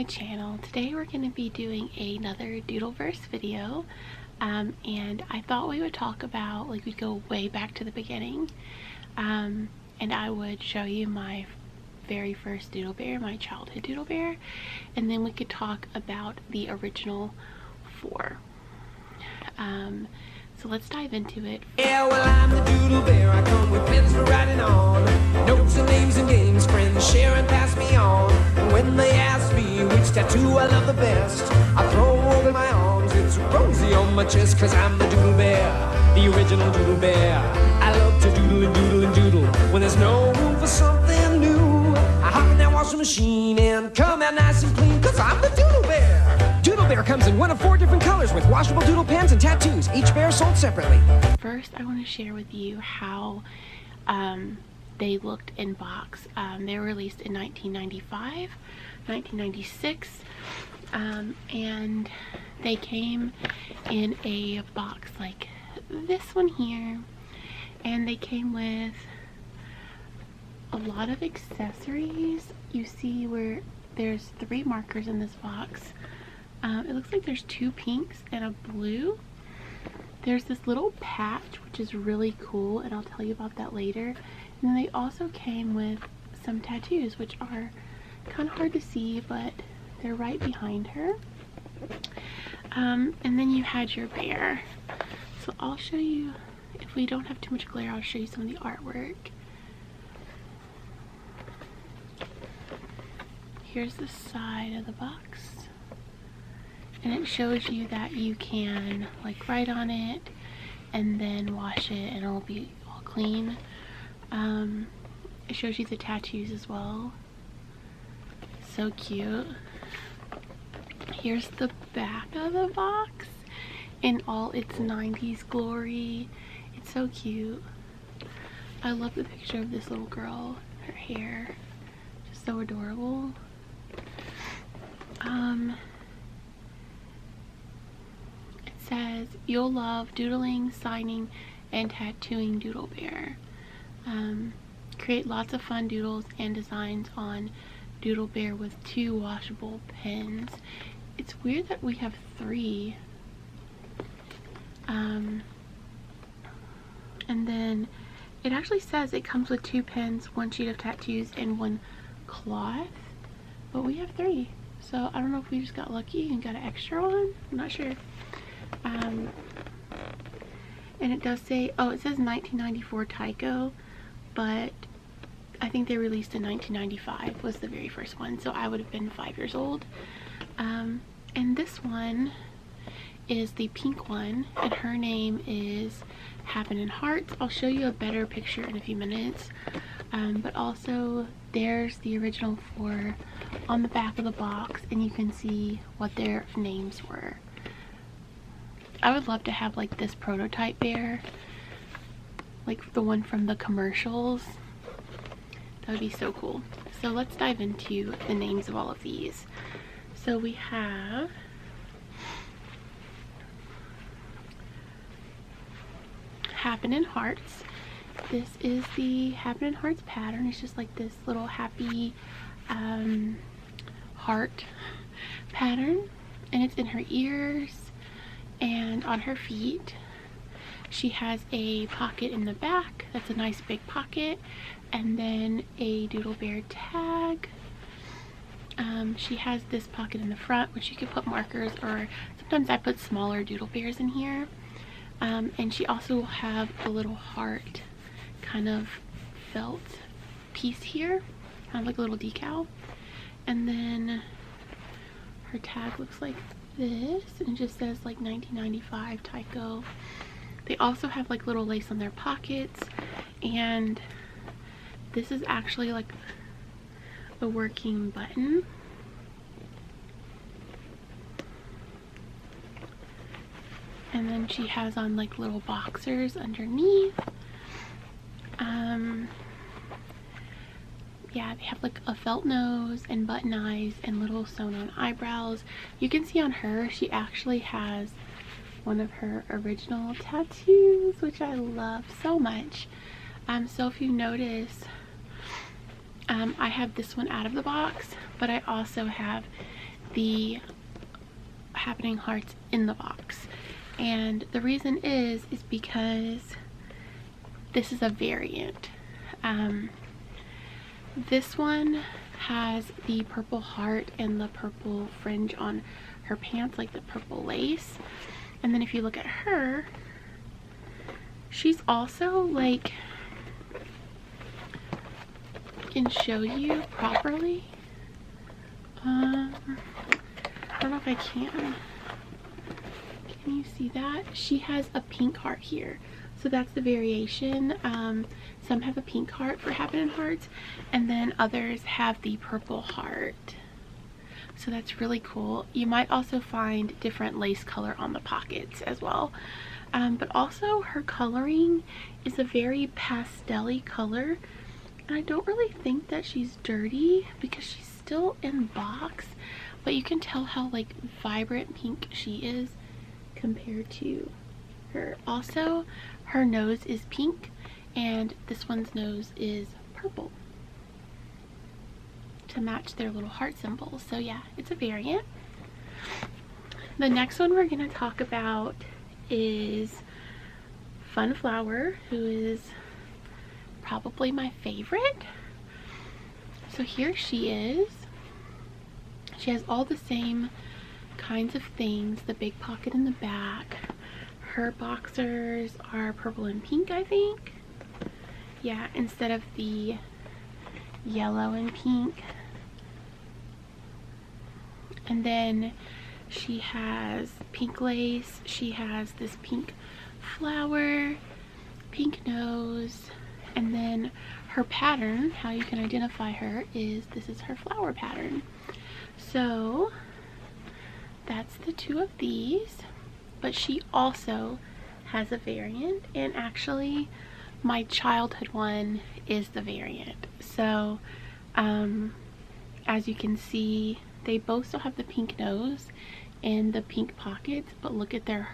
my channel. Today we're going to be doing another Doodle Verse video, and I thought we would talk about, like, we'd go way back to the beginning, and I would show you my very first Doodle Bear, my childhood Doodle Bear, and then we could talk about the original 4. So let's dive into it. Yeah, well, I'm the Doodle Bear. I come with pens for writing on, notes and names and games, friends share and pass me on. And when they ask me which tattoo I love the best, I throw over my arms, it's rosy on my chest, cause I'm the Doodle Bear, the original Doodle Bear. I love to doodle and doodle and doodle when there's no room for something new. I hop in that washing machine and come out nice and clean, cause I'm the Doodle Bear. Doodle Bear comes in one of 4 different colors with washable doodle pens and tattoos, each bear sold separately. First, I want to share with you how they looked in box. They were released in 1995, 1996, and they came in a box like this one here, and they came with a lot of accessories. You see where there's 3 markers in this box. It looks like there's 2 pinks and a blue. There's this little patch, which is really cool, and I'll tell you about that later. And then they also came with some tattoos, which are kind of hard to see, but they're right behind her. And then you had your bear. So I'll show you, if we don't have too much glare, I'll show you some of the artwork. Here's the side of the box. And it shows you that you can, like, write on it and then wash it and it'll be all clean. It shows you the tattoos as well. So cute. Here's the back of the box in all its 90s glory. It's so cute. I love the picture of this little girl. Her hair, just so adorable. Says you'll love doodling, signing, and tattooing Doodle Bear. Create lots of fun doodles and designs on Doodle Bear with 2 washable pens. It's weird that we have 3. And then it actually says it comes with 2 pens, 1 sheet of tattoos, and 1 cloth, but we have 3. So I don't know if we just got lucky and got an extra one. I'm not sure. And it does say, oh, it says 1994 Tycho, but I think they released in 1995 was the very first one, so I would have been 5 years old. And this one is the pink one, and her name is Happen in Hearts. I'll show you a better picture in a few minutes, but also there's the original 4 on the back of the box, and you can see what their names were. I would love to have, like, this prototype bear, like the one from the commercials. That would be so cool. So let's dive into the names of all of these. So we have Happen in Hearts. This is the Happen in Hearts pattern. It's just like this little happy heart pattern, and it's in her ears and on her feet. She has a pocket in the back. That's a nice big pocket, and then a Doodle Bear tag. She has this pocket in the front, which you could put markers, or sometimes I put smaller Doodle Bears in here. And she also will have a little heart kind of felt piece here, kind of like a little decal. And then her tag looks like this, and it just says like 1995 Tycho. They also have like little lace on their pockets, and this is actually like a working button. And then she has on like little boxers underneath. Yeah, they have like a felt nose and button eyes and little sewn on eyebrows. You can see on her, she actually has one of her original tattoos, which I love so much. So if you notice, I have this one out of the box, but I also have the Happening Hearts in the box. And the reason is because this is a variant. This one has the purple heart and the purple fringe on her pants, like the purple lace. And then if you look at her, she's also like, I can show you properly. I don't know if I can. Can you see that? She has a pink heart here. So that's the variation. Some have a pink heart for Happening Hearts, and then others have the purple heart. So that's really cool. You might also find different lace color on the pockets as well. But also her coloring is a very pastel-y color. And I don't really think that she's dirty because she's still in box. But you can tell how like vibrant pink she is compared to her. Also, her nose is pink and this one's nose is purple to match their little heart symbol. So yeah, it's a variant. The next one we're going to talk about is Fun Flower, who is probably my favorite. So here she is. She has all the same kinds of things, the big pocket in the back. Her boxers are purple and pink, I think. Yeah, instead of the yellow and pink. And then she has pink lace. She has this pink flower, pink nose, and then her pattern, how you can identify her, is this is her flower pattern. So that's the two of these, but she also has a variant, and actually my childhood one is the variant. So as you can see, they both still have the pink nose and the pink pockets, but look at their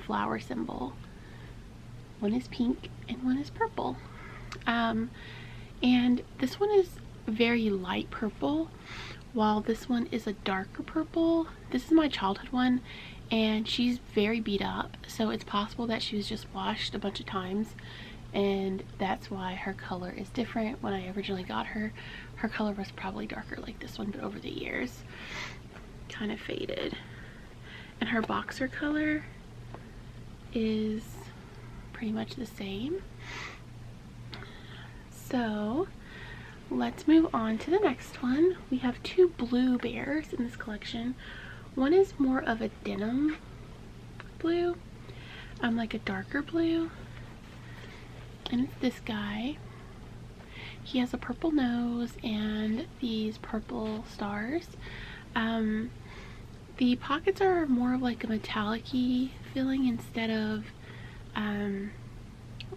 flower symbol. One is pink and one is purple. And this one is very light purple, while this one is a darker purple. This is my childhood one, and she's very beat up, so it's possible that she was just washed a bunch of times, and that's why her color is different. When I originally got her, her color was probably darker like this one, but over the years kind of faded. And her boxer color is pretty much the same. So let's move on to the next one. We have two blue bears in this collection. One is more of a denim blue, like a darker blue, and it's this guy. He has a purple nose and these purple stars. The pockets are more of like a metallic-y feeling instead of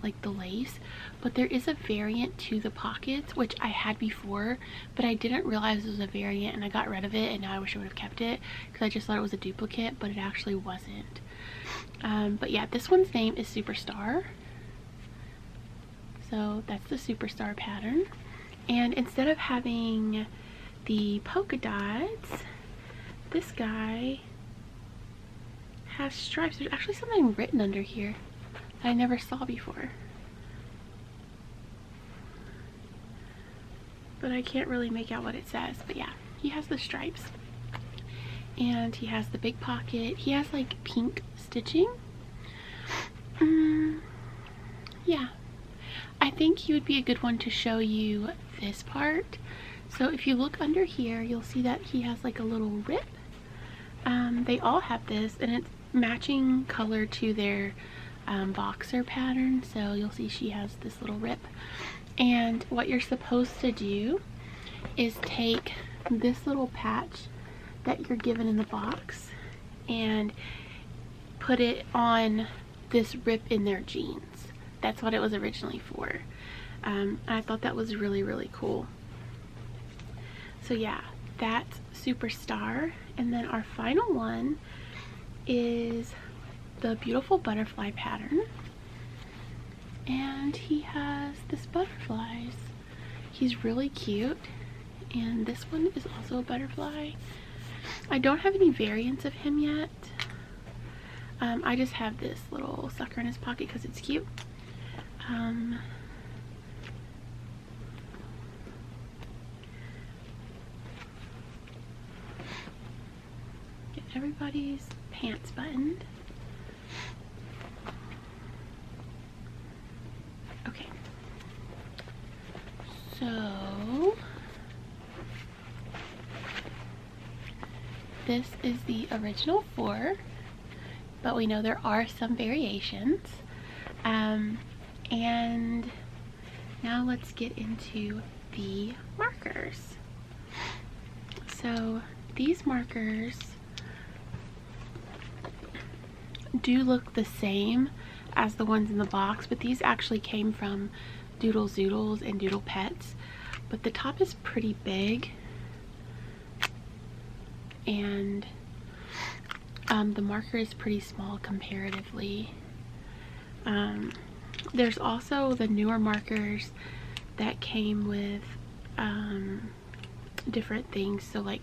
like the lace, but there is a variant to the pockets, which I had before, but I didn't realize it was a variant, and I got rid of it, and now I wish I would have kept it because I just thought it was a duplicate, but it actually wasn't. But yeah, this one's name is Superstar. So that's the Superstar pattern. And instead of having the polka dots, this guy has stripes. There's actually something written under here that I never saw before, but I can't really make out what it says. But yeah, he has the stripes and he has the big pocket. He has like pink stitching. Yeah, I think he would be a good one to show you this part. So if you look under here, you'll see that he has like a little rip. They all have this, and it's matching color to their boxer pattern. So you'll see she has this little rip. And what you're supposed to do is take this little patch that you're given in the box and put it on this rip in their jeans. That's what it was originally for. I thought that was really, really cool. So yeah, that's Superstar. And then our final one is the beautiful butterfly pattern. And he has this butterflies. He's really cute. And this one is also a butterfly. I don't have any variants of him yet. I just have this little sucker in his pocket because it's cute. Get everybody's pants buttoned. Okay. So this is the original 4, but we know there are some variations. And now let's get into the markers. So these markers do look the same as the ones in the box, but these actually came from Doodle Zoodles and Doodle Pets. But the top is pretty big, and the marker is pretty small comparatively. There's also the newer markers that came with different things. So like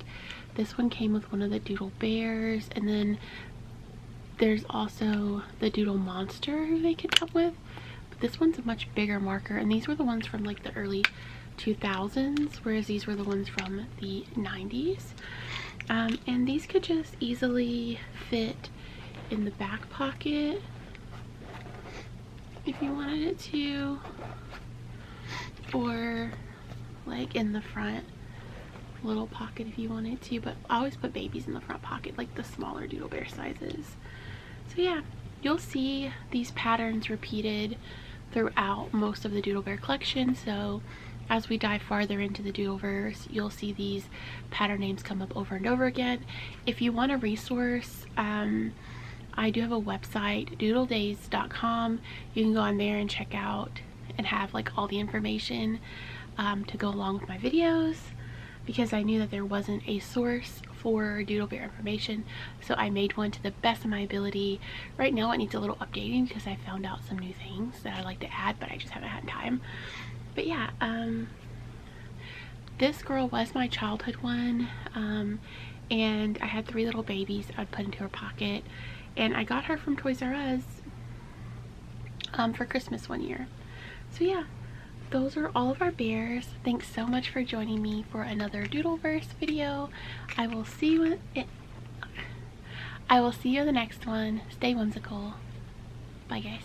this one came with one of the Doodle Bears, and then there's also the Doodle Monster who they could come with. But this one's a much bigger marker, and these were the ones from like the early 2000s, whereas these were the ones from the 90s. And these could just easily fit in the back pocket if you wanted it to, or like in the front little pocket if you wanted to, but I always put babies in the front pocket, like the smaller Doodle Bear sizes. So yeah, you'll see these patterns repeated throughout most of the Doodle Bear collection. So as we dive farther into the Doodle Verse, you'll see these pattern names come up over and over again. If you want a resource, I do have a website, doodledays.com. You can go on there and check out and have like all the information to go along with my videos, because I knew that there wasn't a source for Doodle Bear information, so I made one to the best of my ability. Right now it needs a little updating because I found out some new things that I'd like to add, but I just haven't had time. But yeah, this girl was my childhood one, and I had 3 little babies I'd put into her pocket, and I got her from Toys R Us for Christmas one year. So yeah, those are all of our bears. Thanks so much for joining me for another Doodle Verse video. I will see you in the next one. Stay whimsical. Bye guys.